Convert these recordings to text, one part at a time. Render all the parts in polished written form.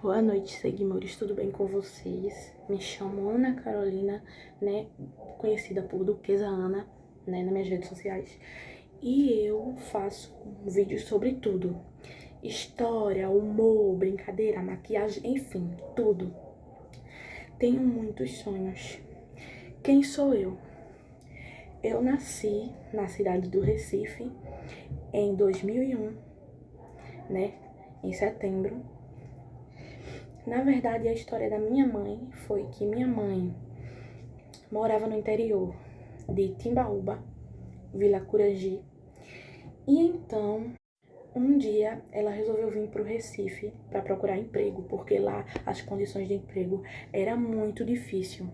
Boa noite, seguidores, tudo bem com vocês? Me chamo Ana Carolina, né, conhecida por Duquesa Ana, né, nas minhas redes sociais. E eu faço vídeos sobre tudo. História, humor, brincadeira, maquiagem, enfim, tudo. Tenho muitos sonhos. Quem sou eu? Eu nasci na cidade do Recife em 2001, né, em setembro. Na verdade, a história da minha mãe foi que minha mãe morava no interior de Timbaúba, Vila Curangi. E então, um dia, ela resolveu vir para o Recife para procurar emprego, porque lá as condições de emprego eram muito difíceis.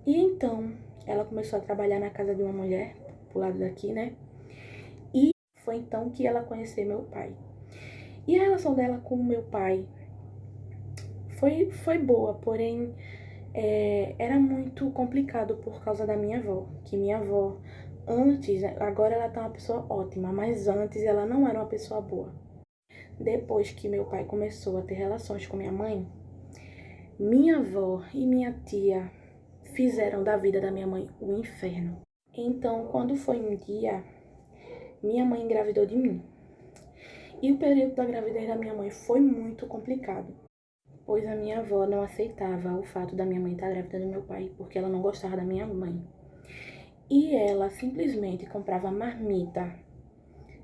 E então, ela começou a trabalhar na casa de uma mulher, pro lado daqui, né? E foi então que ela conheceu meu pai. E a relação dela com o meu pai foi boa, porém era muito complicado por causa da minha avó. Que minha avó, antes, agora ela tá uma pessoa ótima, mas antes ela não era uma pessoa boa. Depois que meu pai começou a ter relações com minha avó e minha tia fizeram da vida da minha mãe um inferno. Então, quando foi um dia, minha mãe engravidou de mim. E o período da gravidez da minha mãe foi muito complicado, pois a minha avó não aceitava o fato da minha mãe estar grávida do meu pai, porque ela não gostava da minha mãe. E ela simplesmente comprava marmita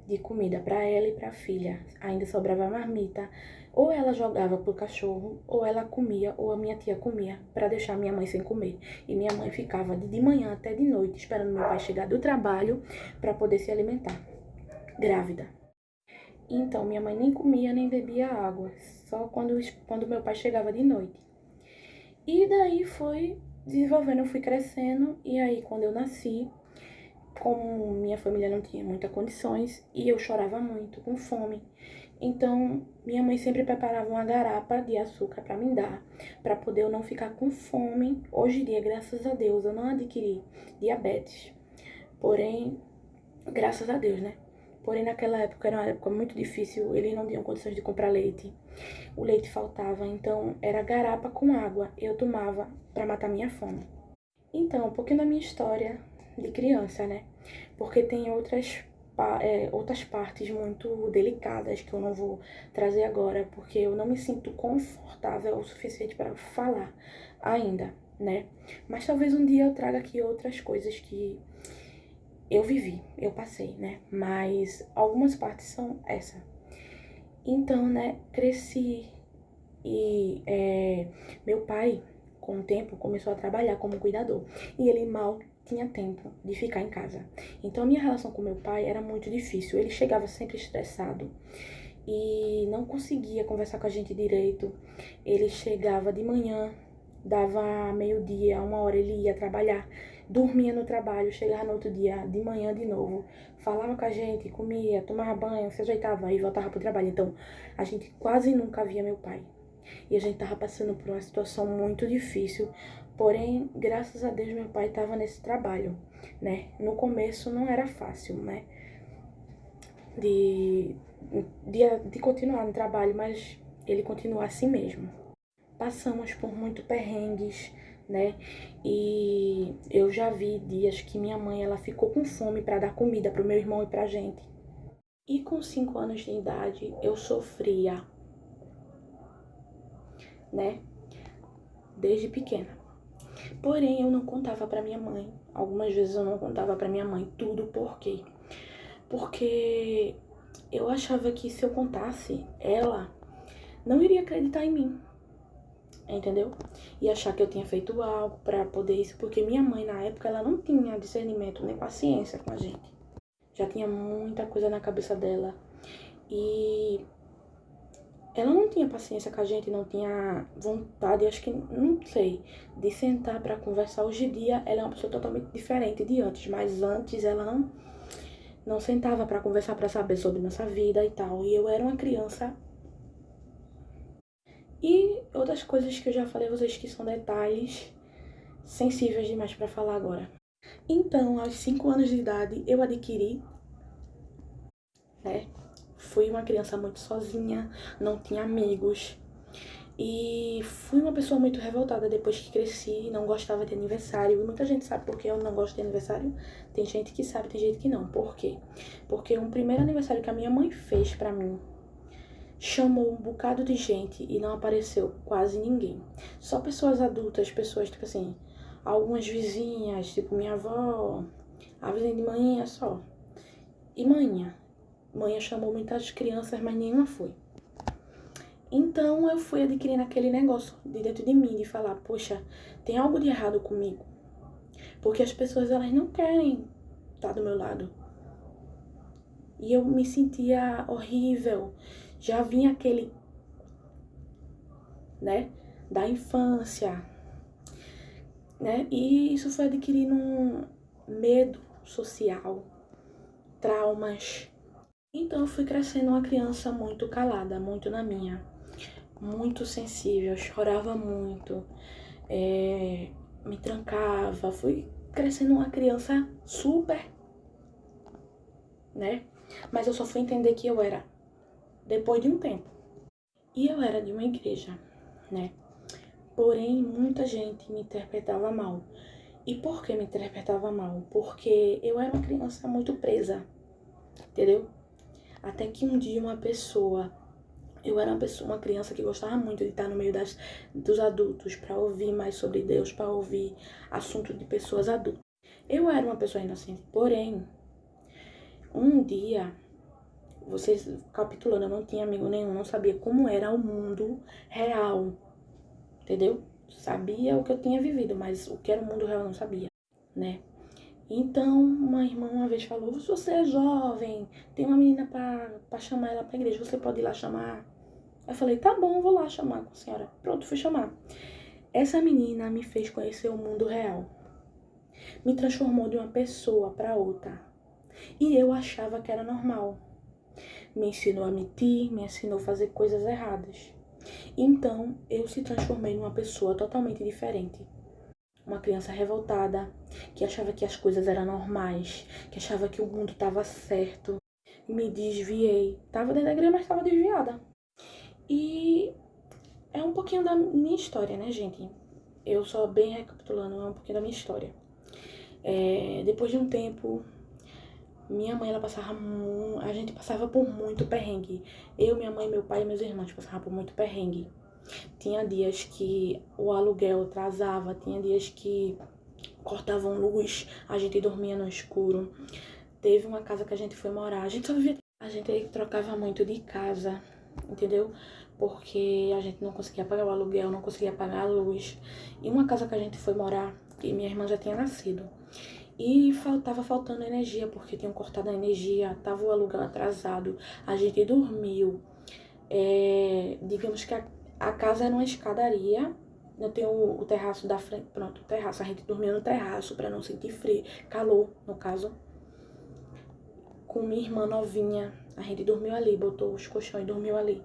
de comida para ela e para a filha. Ainda sobrava marmita. Ou ela jogava pro cachorro, ou ela comia, ou a minha tia comia, para deixar minha mãe sem comer. E minha mãe ficava de manhã até de noite esperando meu pai chegar do trabalho para poder se alimentar, grávida. Então, minha mãe nem comia nem bebia água, só quando meu pai chegava de noite. E daí foi desenvolvendo, eu fui crescendo, e aí quando eu nasci, como minha família não tinha muitas condições, e eu chorava muito, com fome, então minha mãe sempre preparava uma garapa de açúcar para me dar, para poder eu não ficar com fome. Hoje em dia, graças a Deus, eu não adquiri diabetes, porém, graças a Deus, né? Porém, naquela época era uma época muito difícil, eles não tinham condições de comprar leite. O leite faltava, então era garapa com água. Eu tomava para matar minha fome. Então, um pouquinho da minha história de criança, né? Porque tem outras partes muito delicadas que eu não vou trazer agora, porque eu não me sinto confortável o suficiente para falar ainda, né? Mas talvez um dia eu traga aqui outras coisas que eu vivi, eu passei, né? Mas algumas partes são essa. Então, né, cresci e meu pai, com o tempo, começou a trabalhar como cuidador. E ele mal tinha tempo de ficar em casa. Então, a minha relação com meu pai era muito difícil. Ele chegava sempre estressado e não conseguia conversar com a gente direito. Ele chegava de manhã, dava meio-dia, 1 hora ele ia trabalhar, dormia no trabalho, chegava no outro dia de manhã de novo, falava com a gente, comia, tomava banho, se ajeitava e voltava pro trabalho. Então, a gente quase nunca via meu pai. E a gente tava passando por uma situação muito difícil, porém, graças a Deus, meu pai tava nesse trabalho, né? No começo não era fácil, né? De continuar no trabalho, mas ele continua assim mesmo. Passamos por muito perrengues, né? E eu já vi dias que minha mãe ela ficou com fome para dar comida pro meu irmão e pra gente. E com 5 anos de idade eu sofria, né? Desde pequena. Porém, eu não contava pra minha mãe. Algumas vezes eu não contava pra minha mãe tudo. Por quê? Porque eu achava que se eu contasse, ela não iria acreditar em mim, entendeu? E achar que eu tinha feito algo pra poder isso, porque minha mãe na época ela não tinha discernimento nem paciência com a gente. Já tinha muita coisa na cabeça dela e ela não tinha paciência com a gente, não tinha vontade, acho que, não sei, de sentar pra conversar. Hoje em dia ela é uma pessoa totalmente diferente de antes, mas antes ela não sentava pra conversar, pra saber sobre nossa vida e tal. E eu era uma criança. E outras coisas que eu já falei a vocês que são detalhes sensíveis demais pra falar agora. Então, aos 5 anos de idade, eu adquiri, né? Fui uma criança muito sozinha, não tinha amigos. E fui uma pessoa muito revoltada depois que cresci, não gostava de aniversário. E muita gente sabe por que eu não gosto de aniversário. Tem gente que sabe, tem gente que não. Por quê? Porque um primeiro aniversário que a minha mãe fez pra mim, chamou um bocado de gente e não apareceu quase ninguém. Só pessoas adultas, pessoas, tipo assim, algumas vizinhas, tipo minha avó, a vizinha de manhã só. E manhã. Manhã chamou muitas crianças, mas nenhuma foi. Então eu fui adquirindo aquele negócio de dentro de mim, de falar, poxa, tem algo de errado comigo. Porque as pessoas, elas não querem estar do meu lado. E eu me sentia horrível. Já vinha aquele, né, da infância, né? E isso foi adquirindo um medo social, traumas. Então eu fui crescendo uma criança muito calada, muito na minha, muito sensível, chorava muito, me trancava, fui crescendo uma criança super, né? Mas eu só fui entender que eu era depois de um tempo. E eu era de uma igreja, né? Porém, muita gente me interpretava mal. E por que me interpretava mal? Porque eu era uma criança muito presa, entendeu? Até que um dia eu era uma criança que gostava muito de estar no meio dos adultos, para ouvir mais sobre Deus, para ouvir assunto de pessoas adultas. Eu era uma pessoa inocente, porém, um dia, vocês capitulando, eu não tinha amigo nenhum, não sabia como era o mundo real, entendeu? Sabia o que eu tinha vivido, mas o que era o mundo real eu não sabia, né? Então, uma irmã uma vez falou, você é jovem, tem uma menina pra chamar ela pra igreja, você pode ir lá chamar? Eu falei, tá bom, vou lá chamar com a senhora. Pronto, fui chamar. Essa menina me fez conhecer o mundo real. Me transformou de uma pessoa pra outra. E eu achava que era normal. Me ensinou a mentir, me ensinou a fazer coisas erradas. Então, eu se transformei numa pessoa totalmente diferente. Uma criança revoltada, que achava que as coisas eram normais, que achava que o mundo estava certo. Me desviei. Tava dentro da igreja, mas estava desviada. E é um pouquinho da minha história, né, gente? Eu só bem recapitulando, é um pouquinho da minha história. Depois de um tempo, minha mãe, a gente passava por muito perrengue. Eu, minha mãe, meu pai e meus irmãos passavam por muito perrengue. Tinha dias que o aluguel atrasava, tinha dias que cortavam luz, a gente dormia no escuro. Teve uma casa que a gente foi morar, a gente só vivia... A gente trocava muito de casa, entendeu? Porque a gente não conseguia pagar o aluguel, não conseguia pagar a luz. E uma casa que a gente foi morar, que minha irmã já tinha nascido. E tava faltando energia, porque tinham cortado a energia, tava o aluguel atrasado, a gente dormiu. Digamos que a casa era uma escadaria, eu tenho o terraço da frente, pronto, o terraço, a gente dormiu no terraço pra não sentir frio, calor, no caso. Com minha irmã novinha, a gente dormiu ali, botou os colchões e dormiu ali.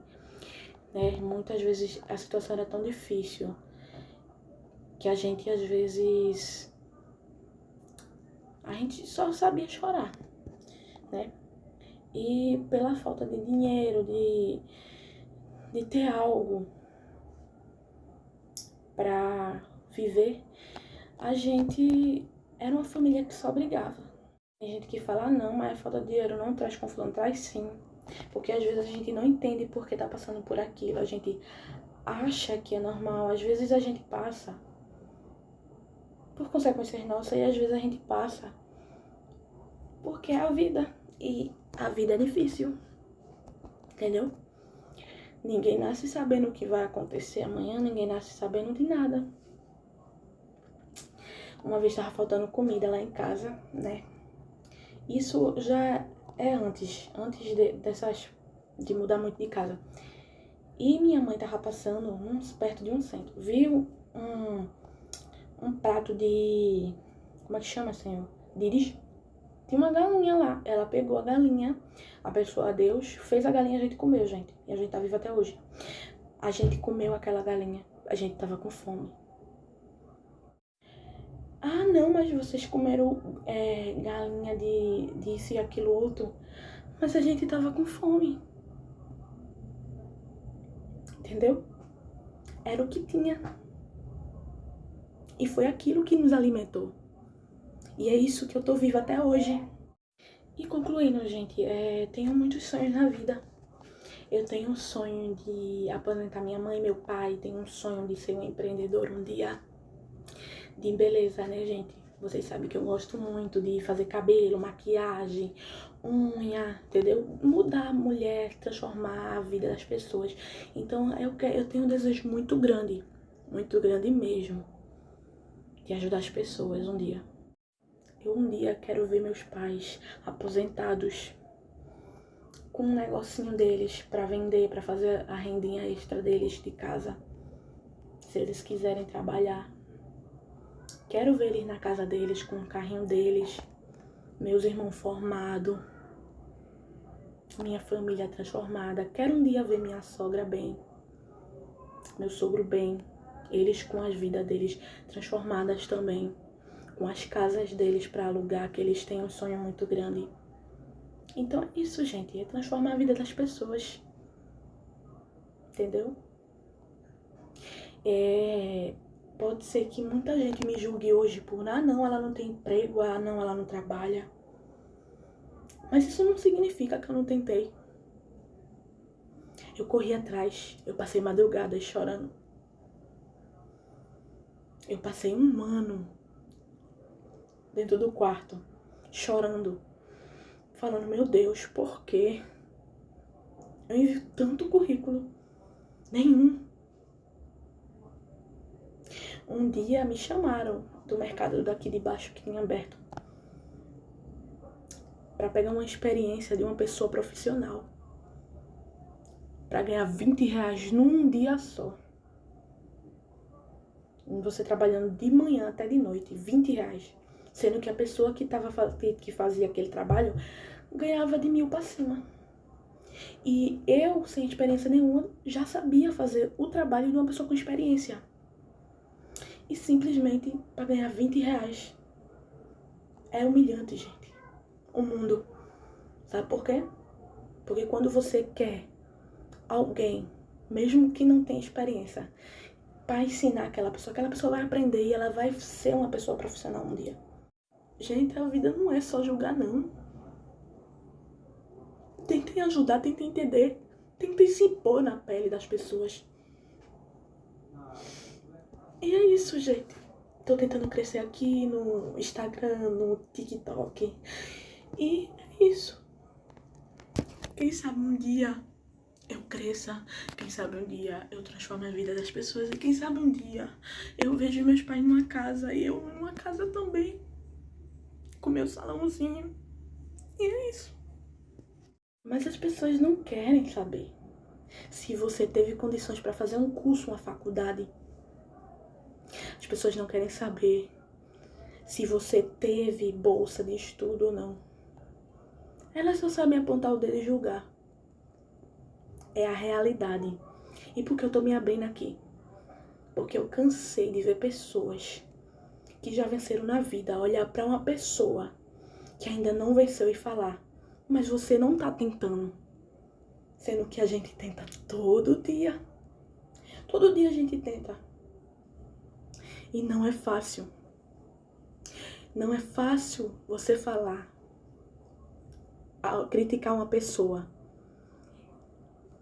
Né? Muitas vezes a situação era tão difícil que a gente às vezes a gente só sabia chorar, né? E pela falta de dinheiro, de ter algo para viver, a gente era uma família que só brigava. Tem gente que fala, ah, não, mas a falta de dinheiro não traz confusão, traz sim. Porque às vezes a gente não entende por que tá passando por aquilo, a gente acha que é normal, às vezes a gente passa por consequências nossas e às vezes a gente passa porque é a vida e a vida é difícil, entendeu? Ninguém nasce sabendo o que vai acontecer amanhã, ninguém nasce sabendo de nada. Uma vez tava faltando comida lá em casa, né? Isso já é antes de mudar muito de casa. E minha mãe tava passando perto de um centro. Viu um prato de... Como é que chama, senhor? Tinha uma galinha lá. Ela pegou a galinha, abençoou a Deus, fez a galinha, a gente comeu, gente. E a gente tá vivo até hoje. A gente comeu aquela galinha. A gente tava com fome. Ah, não, mas vocês comeram galinha disso e aquilo outro. Mas a gente tava com fome. Entendeu? Era o que tinha. E foi aquilo que nos alimentou. E é isso que eu tô viva até hoje. E concluindo, gente, tenho muitos sonhos na vida. Eu tenho um sonho de aposentar minha mãe e meu pai. Tenho um sonho de ser um empreendedor um dia. De beleza, né, gente? Vocês sabem que eu gosto muito de fazer cabelo, maquiagem, unha, entendeu? Mudar a mulher, transformar a vida das pessoas. Então eu tenho um desejo muito grande mesmo, de ajudar as pessoas um dia. Eu um dia quero ver meus pais aposentados com um negocinho deles pra vender, pra fazer a rendinha extra deles de casa, se eles quiserem trabalhar. Quero ver eles na casa deles, com o carrinho deles, meus irmãos formados, minha família transformada. Quero um dia ver minha sogra bem, meu sogro bem, eles com as vidas deles transformadas também, com as casas deles para alugar, que eles têm um sonho muito grande. Então é isso, gente, é transformar a vida das pessoas, entendeu? Pode ser que muita gente me julgue hoje por, não, ela não tem emprego, não, ela não trabalha. Mas isso não significa que eu não tentei. Eu corri atrás, eu passei madrugadas chorando. Eu passei um ano dentro do quarto, chorando, falando, meu Deus, por quê? Eu envio tanto currículo, nenhum. Um dia me chamaram do mercado daqui de baixo que tinha aberto para pegar uma experiência de uma pessoa profissional, para ganhar R$ 20 num dia só. Você trabalhando de manhã até de noite, R$ 20. Sendo que a pessoa que fazia aquele trabalho ganhava de 1.000 para cima. E eu, sem experiência nenhuma, já sabia fazer o trabalho de uma pessoa com experiência. E simplesmente para ganhar R$ 20. É humilhante, gente. O mundo. Sabe por quê? Porque quando você quer alguém, mesmo que não tenha experiência, para ensinar aquela pessoa vai aprender e ela vai ser uma pessoa profissional um dia. Gente, a vida não é só julgar, não. Tentem ajudar, tentem entender, tentem se pôr na pele das pessoas. E é isso, gente. Tô tentando crescer aqui no Instagram, no TikTok. E é isso. Quem sabe um dia eu cresça, quem sabe um dia eu transforme a vida das pessoas e quem sabe um dia eu vejo meus pais numa casa e eu numa casa também, com meu salãozinho. E é isso. Mas as pessoas não querem saber se você teve condições para fazer um curso, uma faculdade. As pessoas não querem saber se você teve bolsa de estudo ou não. Elas só sabem apontar o dedo e julgar. É a realidade. E por que eu tô me abrindo aqui? Porque eu cansei de ver pessoas que já venceram na vida, olhar para uma pessoa que ainda não venceu e falar, mas você não tá tentando. Sendo que a gente tenta todo dia. Todo dia a gente tenta. E não é fácil. Não é fácil você falar, criticar uma pessoa,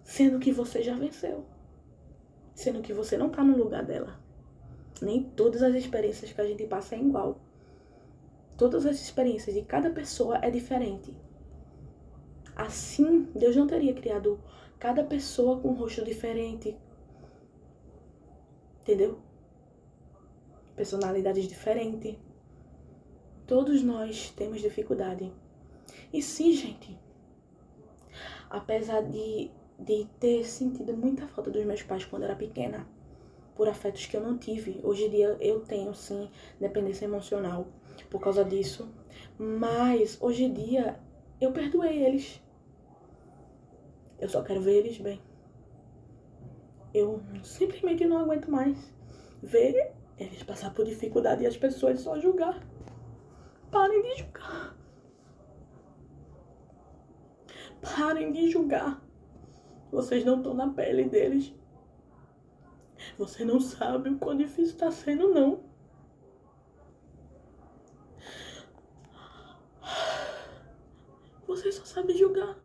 sendo que você já venceu. Sendo que você não tá no lugar dela. Nem todas as experiências que a gente passa é igual. Todas as experiências de cada pessoa é diferente. Assim, Deus não teria criado cada pessoa com um rosto diferente. Entendeu? Personalidades diferentes. Todos nós temos dificuldade. E sim, gente, apesar de ter sentido muita falta dos meus pais quando eu era pequena, por afetos que eu não tive, hoje em dia eu tenho, sim, dependência emocional por causa disso. Mas, hoje em dia, eu perdoei eles. Eu só quero ver eles bem. Eu simplesmente não aguento mais ver eles passar por dificuldade e as pessoas só julgar. Parem de julgar. Parem de julgar. Vocês não estão na pele deles. Você não sabe o quão difícil tá sendo, não. Você só sabe julgar.